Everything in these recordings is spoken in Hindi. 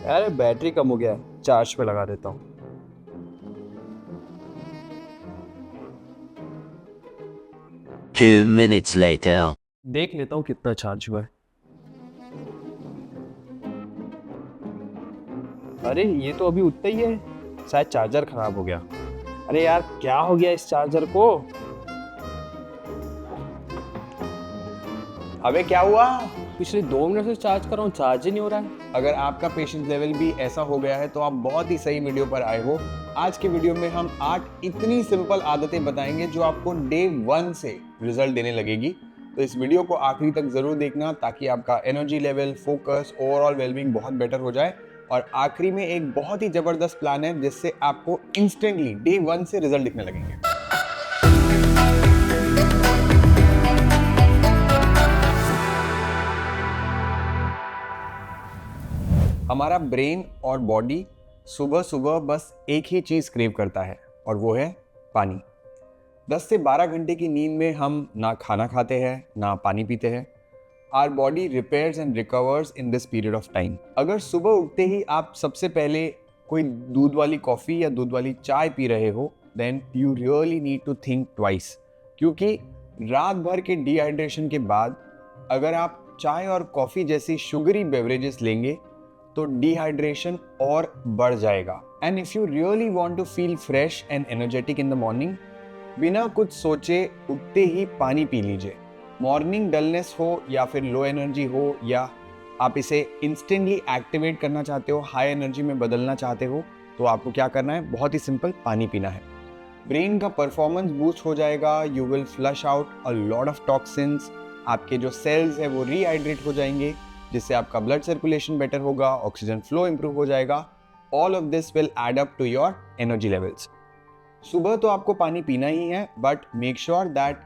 यार बैटरी कम हो गया है, चार्ज पे लगा देता हूँ। 2 minutes later. देख लेता हूँ कितना चार्ज हुआ है। अरे ये तो अभी उतना ही है, शायद चार्जर खराब हो गया। अरे यार क्या हो गया इस चार्जर को? अबे क्या हुआ? पिछले 2 मिनट से चार्ज कर रहा हूँ, चार्ज ही नहीं हो रहा है। अगर आपका पेशेंस लेवल भी ऐसा हो गया है तो आप बहुत ही सही वीडियो पर आए हो। आज के वीडियो में हम 8 इतनी सिंपल आदतें बताएंगे जो आपको डे 1 से रिजल्ट देने लगेगी। तो इस वीडियो को आखिरी तक जरूर देखना ताकि आपका energy level, focus, overall wellbeing बहुत बेटर हो जाए। और आखिरी में एक बहुत ही जबरदस्त प्लान है जिससे आपको इंस्टेंटली डे 1 से रिजल्ट दिखने लगेंगे। हमारा ब्रेन और बॉडी सुबह सुबह बस एक ही चीज क्रेव करता है और वो है पानी। 10 से 12 घंटे की नींद में हम ना खाना खाते हैं ना पानी पीते हैं। Our body repairs and recovers in this period of time. अगर सुबह उठते ही आप सबसे पहले कोई दूध वाली कॉफ़ी या दूध वाली चाय पी रहे हो, then you really need to think twice, क्योंकि रात भर के डिहाइड्रेशन के बाद अगर आप चाय और कॉफ़ी जैसी शुगरी बेवरेजेस लेंगे तो डिहाइड्रेशन और बढ़ जाएगा। And if you really want to feel fresh and energetic in the morning, बिना कुछ सोचे उठते ही पानी पी लीजिए। मॉर्निंग डलनेस हो या फिर लो एनर्जी हो, या आप इसे इंस्टेंटली एक्टिवेट करना चाहते हो, हाई एनर्जी में बदलना चाहते हो, तो आपको क्या करना है? बहुत ही सिंपल, पानी पीना है। ब्रेन का परफॉर्मेंस बूस्ट हो जाएगा। You will flush out a lot of toxins. आपके जो सेल्स है वो रीहाइड्रेट हो जाएंगे, जिससे आपका ब्लड सर्कुलेशन बेटर होगा, ऑक्सीजन फ्लो इंप्रूव हो जाएगा। All of this will add up to your energy levels. सुबह तो आपको पानी पीना ही है, but make sure that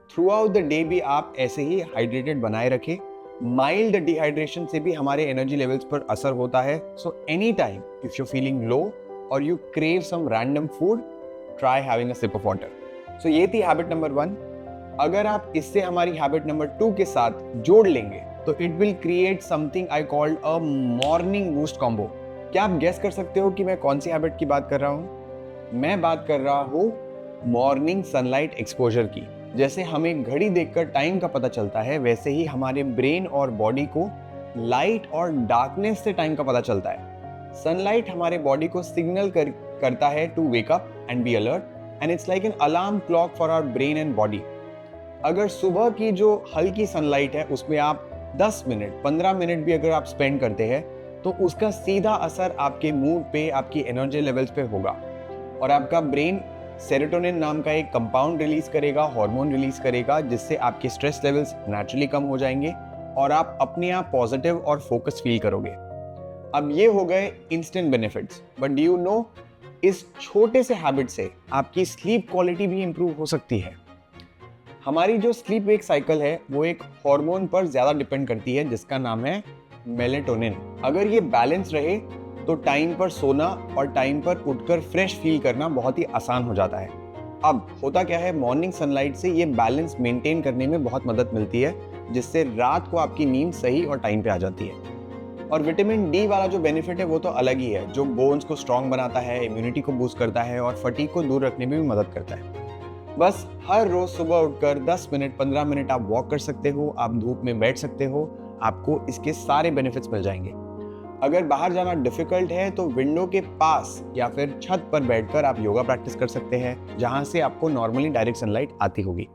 throughout the day भी आप ऐसे ही हाइड्रेटेड बनाए रखें। माइल्ड डिहाइड्रेशन से भी हमारे एनर्जी लेवल्स पर असर होता है। So any time if you feeling low और you crave some random food, try having a sip of water. So ये थी हैबिट नंबर 1। अगर आप इससे हमारी हैबिट नंबर 2 के साथ जोड़ लेंगे तो it will create something I called a morning boost combo. क्या आप गेस कर सकते हो कि मैं कौन सी हैबिट की बात कर रहा हूँ? मैं बात कर रहा हूँ मॉर्निंग सनलाइट एक्सपोजर की। जैसे हमें घड़ी देखकर टाइम का पता चलता है, वैसे ही हमारे ब्रेन और बॉडी को लाइट और डार्कनेस से टाइम का पता चलता है। सनलाइट हमारे बॉडी को सिग्नल करता है to wake up and be alert, and it's like an alarm clock for our brain and body. अगर सुबह की जो हल्की सनलाइट है उसमें आप 10 मिनट 15 मिनट भी अगर आप स्पेंड करते हैं तो उसका सीधा असर आपके मूड पे, आपकी एनर्जी लेवल्स पे होगा। और आपका ब्रेन सेरोटोनिन नाम का एक कंपाउंड रिलीज करेगा, हार्मोन रिलीज करेगा, जिससे आपके स्ट्रेस लेवल्स नेचुरली कम हो जाएंगे और आप अपने आप पॉजिटिव और फोकस फील करोगे। अब ये हो गए instant benefits, but do you know इस छोटे से हैबिट से आपकी स्लीप क्वालिटी भी इंप्रूव हो सकती है। हमारी जो स्लीप वेक साइकिल है वो एक हार्मोन पर ज्यादा डिपेंड करती है जिसका नाम है मेलेटोनिन। अगर ये बैलेंस रहे तो टाइम पर सोना और टाइम पर उठकर फ्रेश फील करना बहुत ही आसान हो जाता है। अब होता क्या है, मॉर्निंग सनलाइट से ये बैलेंस मेंटेन करने में बहुत मदद मिलती है, जिससे रात को आपकी नींद सही और टाइम पे आ जाती है। और विटामिन डी वाला जो बेनिफिट है वो तो अलग ही है, जो बोन्स को स्ट्रांग बनाता है, इम्यूनिटी को बूस्ट करता है और फटीग को दूर रखने में भी मदद करता है। बस हर रोज सुबह उठकर 10 मिनट 15 मिनट आप वॉक कर सकते हो, आप धूप में बैठ सकते हो, आपको इसके सारे बेनिफिट्स मिल जाएंगे। अगर बाहर जाना डिफिकल्ट है तो विंडो के पास या फिर छत पर बैठकर आप योगा प्रैक्टिस कर सकते हैं, जहां से आपको नॉर्मली डायरेक्ट सनलाइट आती होगी।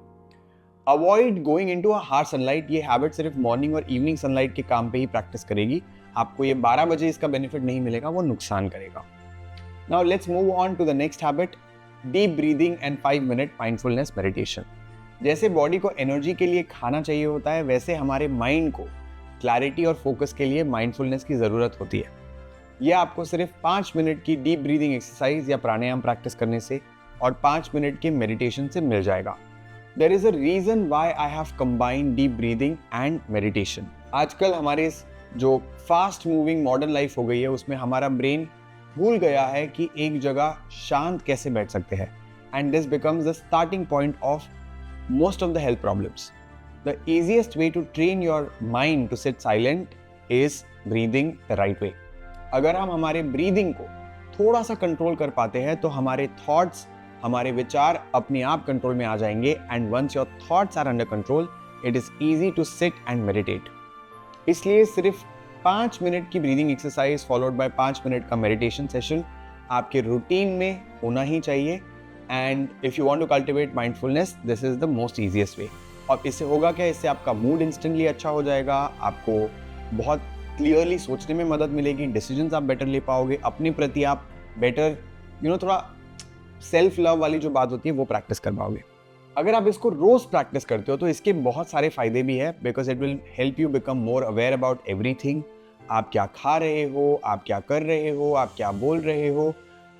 Avoid going into a harsh sunlight. ये हैबिट सिर्फ मॉर्निंग और इवनिंग सनलाइट के काम पे ही प्रैक्टिस करेगी। आपको ये 12 बजे इसका बेनिफिट नहीं मिलेगा, वो नुकसान करेगा। Now let's move on to the next habit, deep breathing and 5 minute mindfulness meditation. जैसे बॉडी को एनर्जी के लिए खाना चाहिए होता है, वैसे हमारे माइंड को क्लैरिटी और फोकस के लिए माइंडफुलनेस की ज़रूरत होती है। यह आपको सिर्फ 5 मिनट की डीप ब्रीदिंग एक्सरसाइज या प्राणायाम प्रैक्टिस करने से और 5 मिनट के मेडिटेशन से मिल जाएगा। There is a reason why I have combined deep breathing and meditation. आजकल हमारे इस जो फास्ट मूविंग मॉडर्न लाइफ हो गई है उसमें हमारा ब्रेन भूल गया है कि एक जगह शांत कैसे बैठ सकते हैं, and this becomes the starting point of most of the health problems. The easiest way to train your mind to sit silent is breathing the right way. अगर हम हमारे ब्रीदिंग को थोड़ा सा कंट्रोल कर पाते हैं तो हमारे थॉट्स, हमारे विचार अपने आप कंट्रोल में आ जाएंगे। And once your thoughts are under control, it is easy to sit and meditate. इसलिए सिर्फ 5 मिनट की breathing exercise followed by 5 minute का मेडिटेशन सेशन आपके रूटीन में होना ही चाहिए। And if you want to cultivate mindfulness, this is the most easiest way. और इससे होगा क्या, इससे आपका मूड इंस्टेंटली अच्छा हो जाएगा, आपको बहुत क्लियरली सोचने में मदद मिलेगी, डिसीजंस आप बेटर ले पाओगे, अपने प्रति आप बेटर थोड़ा सेल्फ लव वाली जो बात होती है वो प्रैक्टिस कर पाओगे। अगर आप इसको रोज प्रैक्टिस करते हो तो इसके बहुत सारे फायदे भी है, because it will help you become more aware about everything. आप क्या खा रहे हो, आप क्या कर रहे हो, आप क्या बोल रहे हो,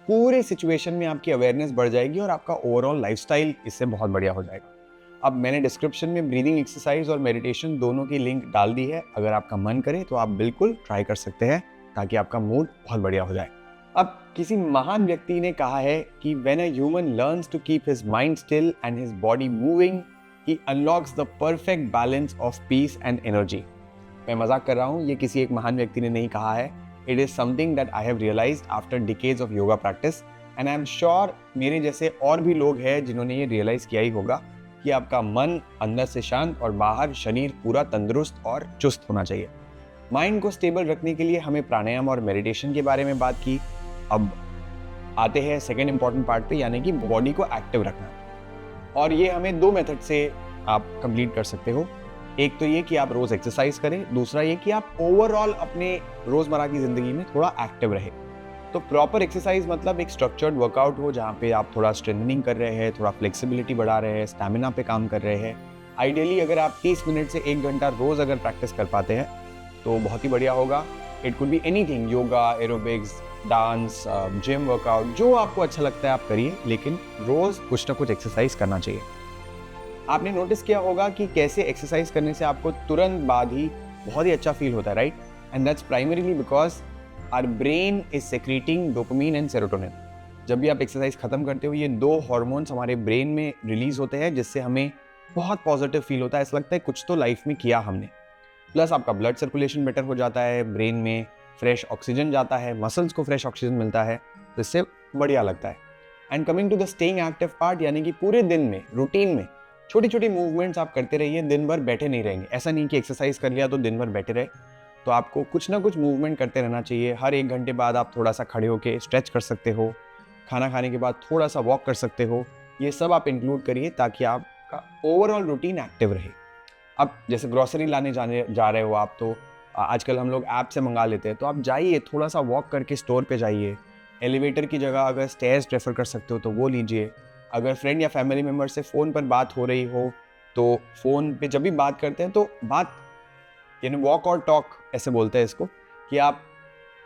पूरे सिचुएशन में आपकी अवेयरनेस बढ़ जाएगी और आपका ओवरऑल लाइफस्टाइल इससे बहुत बढ़िया हो जाएगा। अब मैंने डिस्क्रिप्शन में ब्रीदिंग एक्सरसाइज और मेडिटेशन दोनों की लिंक डाल दी है, अगर आपका मन करे तो आप बिल्कुल ट्राई कर सकते हैं ताकि आपका मूड बहुत बढ़िया हो जाए। अब किसी महान व्यक्ति ने कहा है कि when a human learns to keep his mind still and his body moving, he unlocks the perfect balance of peace and energy. मैं मजाक कर रहा हूँ, ये किसी एक महान व्यक्ति ने नहीं कहा है। It is something that I have realised after decades of yoga practice, and I am sure मेरे जैसे और भी लोग हैं जिन्होंने ये रियलाइज किया ही होगा कि आपका मन अंदर से शांत और बाहर शरीर पूरा तंदुरुस्त और चुस्त होना चाहिए। माइंड को स्टेबल रखने के लिए हमें प्राणायाम और मेडिटेशन के बारे में बात की। अब आते हैं सेकेंड इंपॉर्टेंट पार्ट पे, यानी कि बॉडी को एक्टिव रखना। और ये हमें 2 मेथड से आप कंप्लीट कर सकते हो। एक तो ये कि आप रोज एक्सरसाइज करें, दूसरा ये कि आप ओवरऑल अपने रोजमर्रा की जिंदगी में थोड़ा एक्टिव रहे। तो प्रॉपर एक्सरसाइज मतलब एक स्ट्रक्चर्ड वर्कआउट हो जहाँ पे आप थोड़ा स्ट्रेंथनिंग कर रहे हैं, थोड़ा फ्लेक्सिबिलिटी बढ़ा रहे हैं, स्टैमिना पे काम कर रहे हैं। आइडियली अगर आप 30 मिनट से 1 घंटा रोज अगर प्रैक्टिस कर पाते हैं तो बहुत ही बढ़िया होगा। It could be anything, yoga, aerobics, dance, gym workout, जो आपको अच्छा लगता है आप करिए, लेकिन रोज कुछ ना कुछ एक्सरसाइज करना चाहिए। आपने नोटिस किया होगा कि कैसे एक्सरसाइज करने से आपको तुरंत बाद ही बहुत ही अच्छा फील होता है, right? And that's primarily because our brain is secreting dopamine and serotonin. जब भी आप एक्सरसाइज खत्म करते हो, ये 2 हार्मोन्स हमारे ब्रेन में रिलीज होते हैं, जिससे हमें बहुत पॉजिटिव फील होता है, ऐसा लगता है कुछ तो लाइफ में किया हमने। प्लस आपका ब्लड सर्कुलेशन बेटर हो जाता है, ब्रेन में फ्रेश ऑक्सीजन जाता है, मसल्स को फ्रेश ऑक्सीजन मिलता है, तो इससे बढ़िया लगता है। And coming to the staying active part, यानी कि पूरे दिन में रूटीन में छोटी छोटी मूवमेंट्स आप करते रहिए, दिन भर बैठे नहीं रहेंगे। ऐसा नहीं कि एक्सरसाइज कर लिया तो दिन भर बैठे रहे, तो आपको कुछ ना कुछ मूवमेंट करते रहना चाहिए। हर 1 घंटे बाद आप थोड़ा सा खड़े होकर स्ट्रेच कर सकते हो, खाना खाने के बाद थोड़ा सा वॉक कर सकते हो। ये सब आप इंक्लूड करिए ताकि आपका ओवरऑल रूटीन एक्टिव रहे। अब जैसे ग्रोसरी लाने जा रहे हो आप, तो आजकल हम लोग ऐप से मंगा लेते हैं, तो आप जाइए, थोड़ा सा वॉक करके स्टोर पे जाइए। एलिवेटर की जगह अगर स्टेयर्स प्रेफर कर सकते हो तो वो लीजिए। अगर फ्रेंड या फैमिली मेम्बर से फ़ोन पर बात हो रही हो तो फ़ोन पे जब भी बात करते हैं तो बात, यानी वॉक और टॉक ऐसे बोलते हैं इसको, कि आप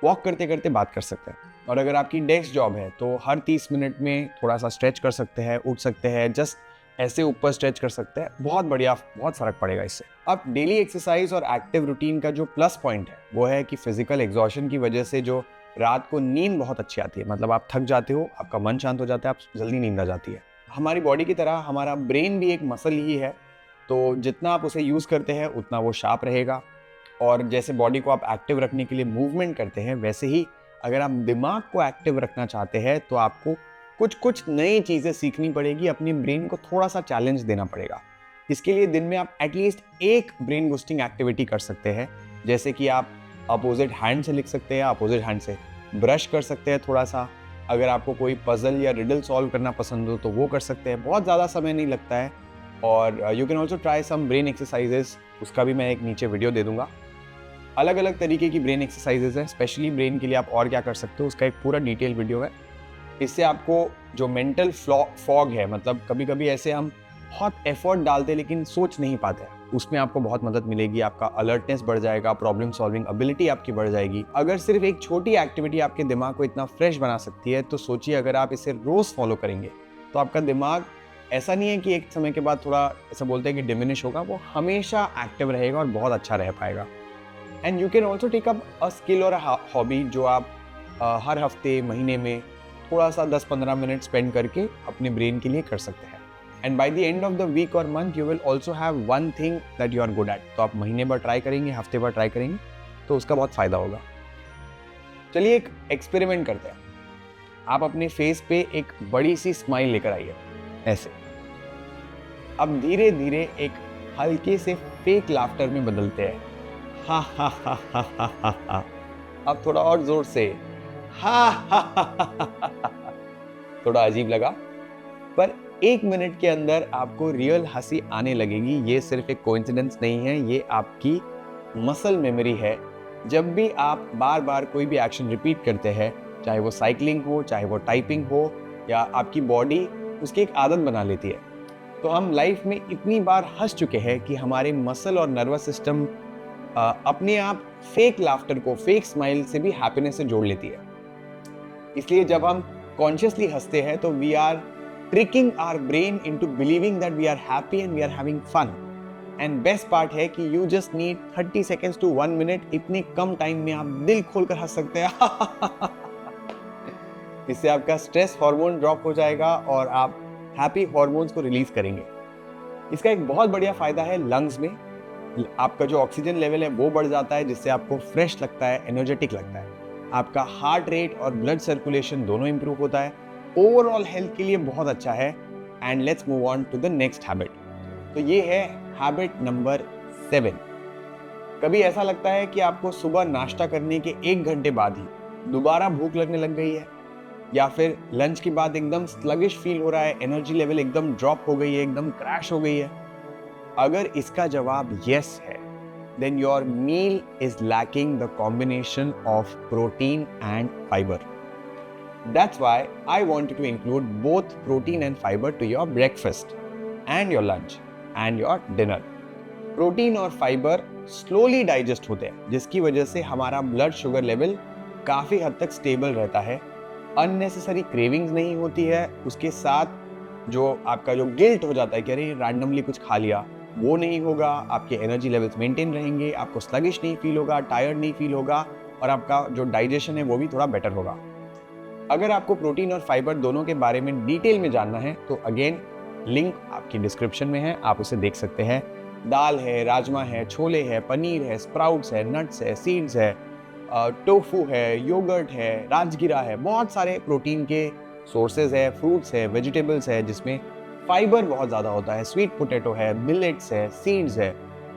वॉक करते करते बात कर सकते हैं। और अगर आपकी डेस्क जॉब है तो हर 30 मिनट में थोड़ा सा स्ट्रेच कर सकते हैं, उठ सकते हैं, जस्ट ऐसे ऊपर स्ट्रेच कर सकते हैं, बहुत बढ़िया, बहुत फर्क पड़ेगा इससे। अब डेली एक्सरसाइज और एक्टिव रूटीन का जो प्लस पॉइंट है वो है कि फिजिकल एग्जॉशन की वजह से जो रात को नींद बहुत अच्छी आती है, मतलब आप थक जाते हो, आपका मन शांत हो जाता है, आप जल्दी नींद आ जाती है। हमारी बॉडी की तरह हमारा ब्रेन भी एक मसल ही है, तो जितना आप उसे यूज़ करते हैं उतना वो शार्प रहेगा। और जैसे बॉडी को आप एक्टिव रखने के लिए मूवमेंट करते हैं, वैसे ही अगर आप दिमाग को एक्टिव रखना चाहते हैं तो आपको कुछ नई चीज़ें सीखनी पड़ेगी, अपनी ब्रेन को थोड़ा सा चैलेंज देना पड़ेगा। इसके लिए दिन में आप एटलीस्ट एक ब्रेन बूस्टिंग एक्टिविटी कर सकते हैं, जैसे कि आप अपोजिट हैंड से लिख सकते हैं, अपोजिट हैंड से ब्रश कर सकते हैं थोड़ा सा। अगर आपको कोई पजल या रिडल सॉल्व करना पसंद हो तो वो कर सकते हैं, बहुत ज़्यादा समय नहीं लगता है। और you can also try some brain exercises, उसका भी मैं एक नीचे वीडियो दे दूंगा। अलग अलग तरीके की ब्रेन एक्सरसाइजेस है, स्पेशली ब्रेन के लिए आप और क्या कर सकते हो उसका एक पूरा डिटेल वीडियो है। इससे आपको जो मेंटल फॉग है, मतलब कभी कभी ऐसे हम बहुत एफर्ट डालते लेकिन सोच नहीं पाते, उसमें आपको बहुत मदद मिलेगी। आपका अलर्टनेस बढ़ जाएगा, प्रॉब्लम सॉल्विंग एबिलिटी आपकी बढ़ जाएगी। अगर सिर्फ एक छोटी एक्टिविटी आपके दिमाग को इतना फ्रेश बना सकती है, तो सोचिए अगर आप इसे रोज फॉलो करेंगे तो आपका दिमाग ऐसा नहीं है कि एक समय के बाद थोड़ा ऐसा बोलते हैं कि डिमिनिश होगा, वो हमेशा एक्टिव रहेगा और बहुत अच्छा रह पाएगा। And you can also take up a skill और हॉबी जो आप हर हफ्ते, महीने में थोड़ा सा 10-15 मिनट स्पेंड करके अपने ब्रेन के लिए कर सकते हैं। And by the end of the week और month you will also have one thing that you are good at. तो आप महीने भर ट्राई करेंगे, हफ्ते भर ट्राई करेंगे तो उसका बहुत फ़ायदा होगा। चलिए एक एक्सपेरिमेंट करते हैं। आप अपने फेस पे एक बड़ी सी स्माइल लेकर आइए, ऐसे। अब धीरे धीरे एक हल्के से फेक लाफ्टर में बदलते हैं। हा हा हा हा हा हा हा। अब थोड़ा और जोर से हा हा हा हा हा। थोड़ा अजीब लगा, पर 1 मिनट के अंदर आपको रियल हंसी आने लगेगी। ये सिर्फ एक कोइंसिडेंस नहीं है, ये आपकी मसल मेमोरी है। जब भी आप बार बार कोई भी एक्शन रिपीट करते हैं, चाहे वो साइकिलिंग हो, चाहे वो टाइपिंग हो, या आपकी बॉडी उसकी एक आदत बना लेती है। तो हम लाइफ में इतनी बार हंस चुके हैं कि हमारे मसल और नर्वस सिस्टम अपने आप फेक लाफ्टर को, फेक स्माइल से भी हैप्पीनेस से जोड़ लेती है। इसलिए जब हम कॉन्शियसली हंसते हैं तो we are tricking our brain into believing that we are happy and we are having fun. And best part है कि you just need 30 seconds to 1 minute. इतने कम टाइम में आप दिल खोलकर हंस सकते हैं। इससे आपका स्ट्रेस हार्मोन ड्रॉप हो जाएगा और आप हैप्पी हार्मोन्स को रिलीज करेंगे। इसका एक बहुत बढ़िया फायदा है लंग्स में। आपका जो ऑक्सीजन लेवल है वो बढ़ जाता है, जिससे आपको फ्रेश लगता है, एनर्जेटिक लगता है। आपका हार्ट रेट और ब्लड सर्कुलेशन दोनों इंप्रूव होता है। ओवरऑल हेल्थ के लिए बहुत अच्छा है। And let's move on to the next habit. तो ये है हैबिट नंबर 7। कभी ऐसा लगता है कि आपको सुबह नाश्ता करने के 1 घंटे बाद ही दोबारा भूख लगने लग गई है, या फिर लंच के बाद एकदम स्लगिश फील हो रहा है, एनर्जी लेवल एकदम ड्रॉप हो गई है, एकदम क्रैश हो गई है? अगर इसका जवाब यस है, then your meal is lacking the combination of protein and fiber. That's why I wanted to include both protein and fiber to your breakfast and your lunch and your dinner. Protein और फाइबर स्लोली डाइजेस्ट होते हैं, जिसकी वजह से हमारा ब्लड शुगर लेवल काफ़ी हद तक स्टेबल रहता है। अननेसेसरी क्रेविंग्स नहीं होती है। उसके साथ जो आपका जो गिल्ट हो जाता है कि अरे रैंडमली कुछ खा लिया, वो नहीं होगा। आपके एनर्जी लेवल्स मेंटेन रहेंगे, आपको स्लगिश नहीं फील होगा, टायर्ड नहीं फील होगा, और आपका जो डाइजेशन है वो भी थोड़ा बेटर होगा। अगर आपको प्रोटीन और फाइबर दोनों के बारे में डिटेल में जानना है तो अगेन लिंक आपकी डिस्क्रिप्शन में है, आप उसे देख सकते हैं। दाल है, राजमा है, छोले है, पनीर है, स्प्राउट्स है, नट्स है, सीड्स है, टोफू है, योगर्ट है, राजगिरा है, बहुत सारे प्रोटीन के सोर्सेज है, फ्रूट्स है, वेजिटेबल्स है जिसमें फाइबर बहुत ज़्यादा होता है। स्वीट पोटैटो है, मिलेट्स है, सीड्स है,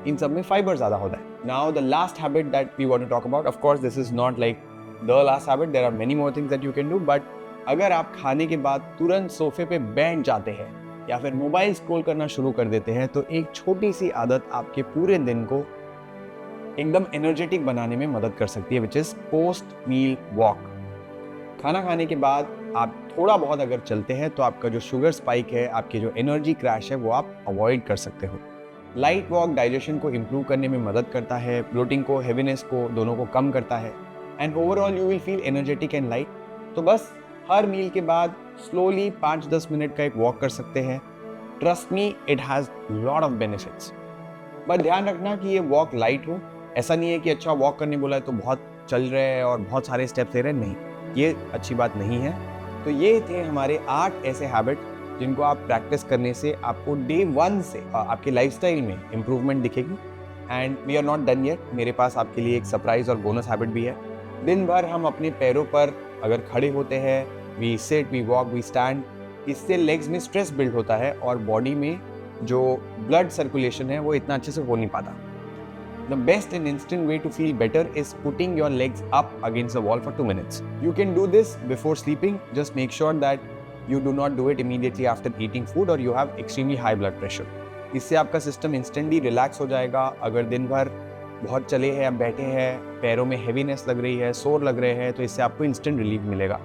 इन सब में फाइबर ज़्यादा होता है। Now the last habit that we want to talk about, of course this is not like the last habit, there are many more things that you can do, but अगर आप खाने के बाद तुरंत सोफे पे बैठ जाते हैं या फिर मोबाइल स्क्रॉल करना शुरू कर देते हैं, तो एक छोटी सी आदत आपके पूरे दिन को एकदम एनर्जेटिक बनाने में मदद कर सकती है, which is post meal walk. खाना खाने के बाद आप थोड़ा बहुत अगर चलते हैं तो आपका जो शुगर स्पाइक है, आपकी जो एनर्जी क्रैश है, वो आप अवॉइड कर सकते हो। लाइट वॉक डाइजेशन को इम्प्रूव करने में मदद करता है, ब्लोटिंग को, हेवीनेस को, दोनों को कम करता है, and overall you will feel energetic and light. तो बस हर मील के बाद स्लोली 5-10 मिनट का एक वॉक कर सकते हैं। Trust me, it has lot of benefits. But ध्यान रखना कि ये वॉक लाइट हो। ऐसा नहीं है कि अच्छा वॉक करने बोला है तो बहुत चल रहे हैं और बहुत सारे स्टेप्स ले रहे हैं, नहीं, ये अच्छी बात नहीं है। तो ये थे हमारे 8 ऐसे हैबिट जिनको आप प्रैक्टिस करने से आपको डे 1 से आपके लाइफस्टाइल में इम्प्रूवमेंट दिखेगी। And we are not done yet, मेरे पास आपके लिए एक सरप्राइज और बोनस हैबिट भी है। दिन भर हम अपने पैरों पर अगर खड़े होते हैं, we sit, we walk, we stand, इससे लेग्स में स्ट्रेस बिल्ड होता है और बॉडी में जो ब्लड सर्कुलेशन है वो इतना अच्छे से हो नहीं पाता। The best and instant way to feel better is putting your legs up against the wall for 2 minutes. You can do this before sleeping. Just make sure that you do not do it immediately after eating food or you have extremely high blood pressure. इससे आपका सिस्टम इंस्टेंटली रिलैक्स हो जाएगा। अगर दिन भर बहुत चले हैं, आप बैठे हैं, पैरों में हेवीनेस लग रही है, सोर लग रहे हैं, तो इससे आपको इंस्टेंट रिलीफ मिलेगा।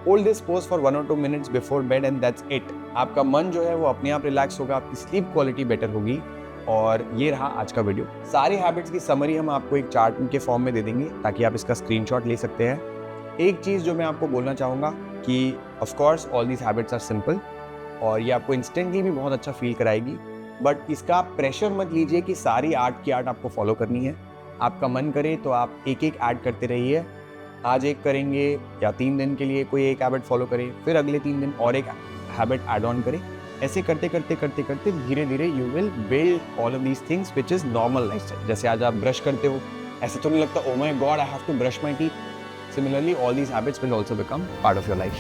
Hold this pose for 1 or 2 minutes before bed and that's it. आपका मन जो है वो अपने आप रिलैक्स होगा, आपकी स्लीप क्वालिटी बेटर होगी। और ये रहा आज का वीडियो। सारे हैबिट्स की समरी हम आपको एक चार्ट के फॉर्म में दे देंगे ताकि आप इसका स्क्रीनशॉट ले सकते हैं। एक चीज़ जो मैं आपको बोलना चाहूँगा कि of course all these habits are simple और ये आपको इंस्टेंटली भी बहुत अच्छा फील कराएगी, बट इसका प्रेशर मत लीजिए कि सारी 8 की 8 आपको फॉलो करनी है। आपका मन करे तो आप एक एक ऐड करते रहिए। आज एक करेंगे या 3 दिन के लिए कोई एक हैबिट फॉलो करें, फिर अगले 3 दिन और एक हैबिट ऐड ऑन करें। ऐसे करते करते धीरे धीरे you will build all of these things which is normal lifestyle. जैसे आज आप ब्रश करते हो, ऐसा तो नहीं लगता oh my God I have to brush my teeth. Similarly all these habits will also become part of your life.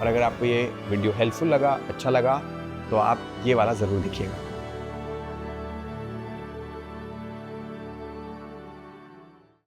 और अगर आपको ये वीडियो हेल्पफुल लगा, अच्छा लगा, तो आप ये वाला ज़रूर देखिएगा।